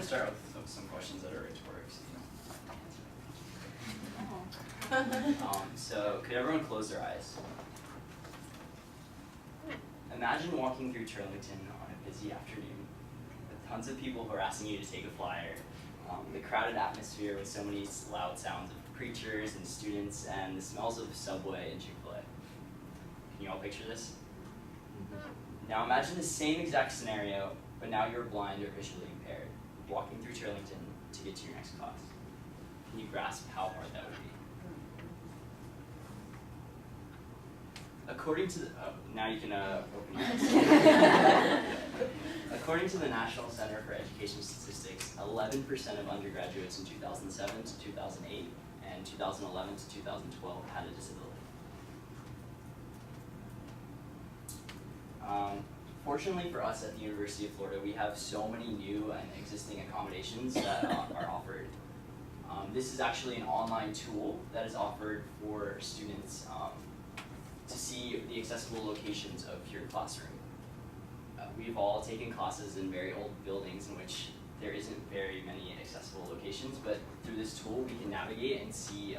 to start with some questions that are rhetoric, so could everyone close their eyes? Imagine walking through Turlington on a busy afternoon with tons of people harassing you to take a flyer, the crowded atmosphere with so many loud sounds of preachers and students, and the smells of Subway and Chick-fil-A. Can you all picture this? Now imagine the same exact scenario, but now you're blind or visually impaired, walking through Turlington to get to your next class. Can you grasp how hard that would be? According to the, now you can open your eyes. According to the National Center for Education Statistics, 11% of undergraduates in 2007 to 2008 and 2011 to 2012 had a disability. Fortunately for us at the University of Florida, we have so many new and existing accommodations that are offered. This is actually an online tool that is offered for students to see the accessible locations of your classroom. We've all taken classes in very old buildings in which there isn't very many accessible locations, but through this tool we can navigate and see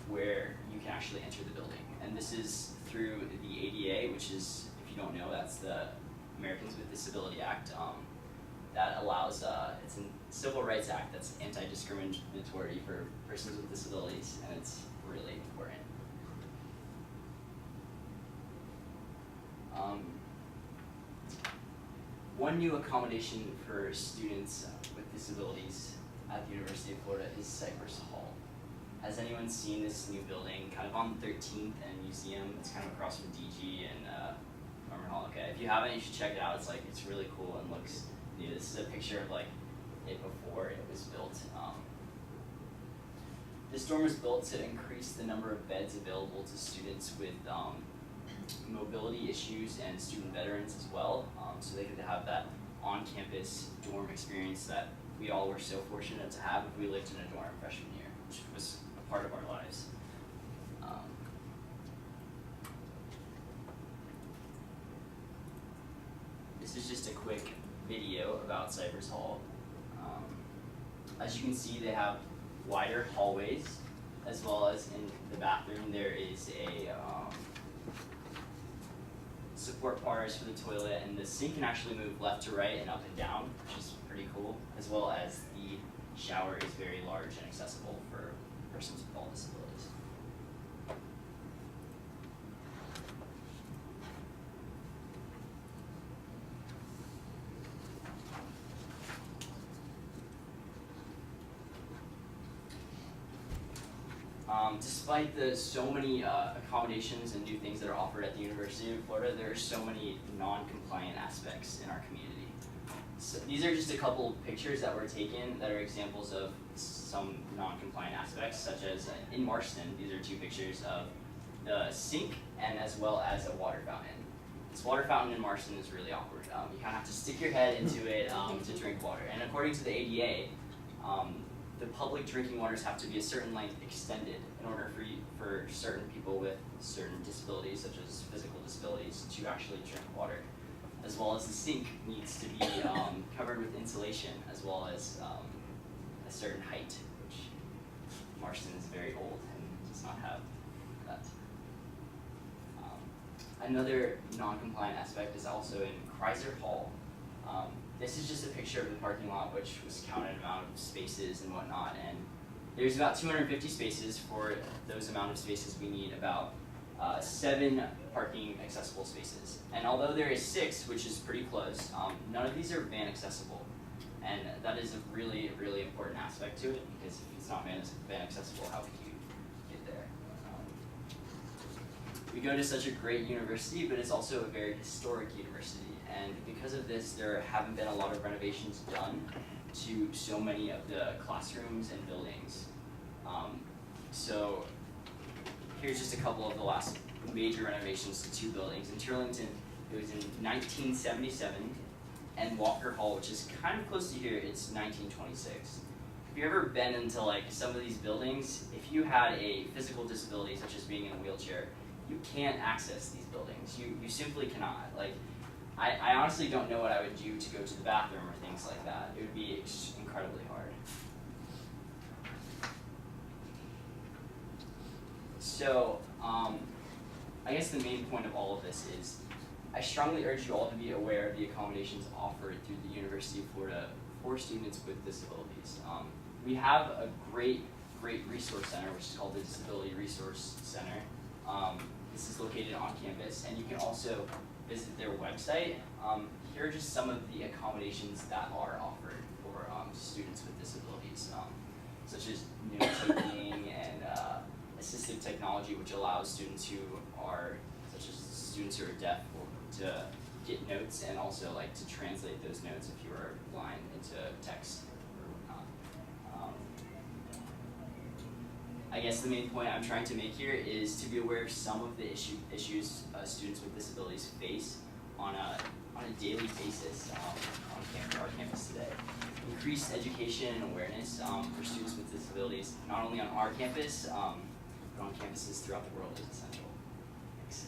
where you can actually enter the building. And this is through the ADA, which is, if you don't know, that's the Americans with Disability Act. That allows, it's a civil rights act that's anti-discriminatory for persons with disabilities, and it's really important. One new accommodation for students with disabilities at the University of Florida is Cypress Hall. Has anyone seen this new building, kind of on 13th and Museum? It's kind of across from DG and Norman Hall. Okay, if you haven't, you should check it out. It's really cool and looks new. This is a picture of like it before it was built. This dorm was built to increase the number of beds available to students with mobility issues and student veterans as well, so they could have that on-campus dorm experience that we all were so fortunate to have if we lived in a dorm freshman year, which was a part of our lives. This is just a quick video about Cypress Hall. As you can see, they have wider hallways, as well as in the bathroom there is a support bars for the toilet, and the sink can actually move left to right and up and down, which is pretty cool, as well as the shower is very large and accessible for persons with all disabilities. Despite the so many accommodations and new things that are offered at the University of Florida, there are so many non-compliant aspects in our community. So these are just a couple of pictures that were taken that are examples of some non-compliant aspects, such as in Marston, these are two pictures of the sink and as well as a water fountain. This water fountain in Marston is really awkward. You kind of have to stick your head into it to drink water. And according to the ADA, the public drinking waters have to be a certain length extended in order for certain people with certain disabilities, such as physical disabilities, to actually drink water. As well as the sink needs to be covered with insulation, as well as a certain height, which Marston is very old and does not have that. Another non-compliant aspect is also in Kreiser Hall. This is just a picture of the parking lot, which was counted amount of spaces and whatnot, and there's about 250 spaces. For those amount of spaces, we need about 7 parking accessible spaces. And although there is 6, which is pretty close, none of these are van accessible, and that is a really, really important aspect to it, because if it's not van accessible, how could you get there? We go to such a great university, but it's also a very historic university. And because of this, there haven't been a lot of renovations done to so many of the classrooms and buildings. So here's just a couple of the last major renovations to 2 buildings. In Turlington, it was in 1977, and Walker Hall, which is kind of close to here, it's 1926. If you've ever been into like some of these buildings, if you had a physical disability, such as being in a wheelchair, you can't access these buildings. You simply cannot. Like, I honestly don't know what I would do to go to the bathroom or things like that. It would be incredibly hard. So, I guess the main point of all of this is I strongly urge you all to be aware of the accommodations offered through the University of Florida for students with disabilities. We have a great resource center, which is called the Disability Resource Center. This is located on campus, and you can also visit their website. Here are just some of the accommodations that are offered for students with disabilities, such as note-taking and assistive technology, which allows students who are, such as students who are deaf, to get notes and also like to translate those notes if you are blind into text or whatnot. I guess the main point I'm trying to make here is to be aware of some of the issues students with disabilities face on a daily basis on our campus today. Increased education and awareness for students with disabilities, not only on our campus, but on campuses throughout the world is essential. Thanks.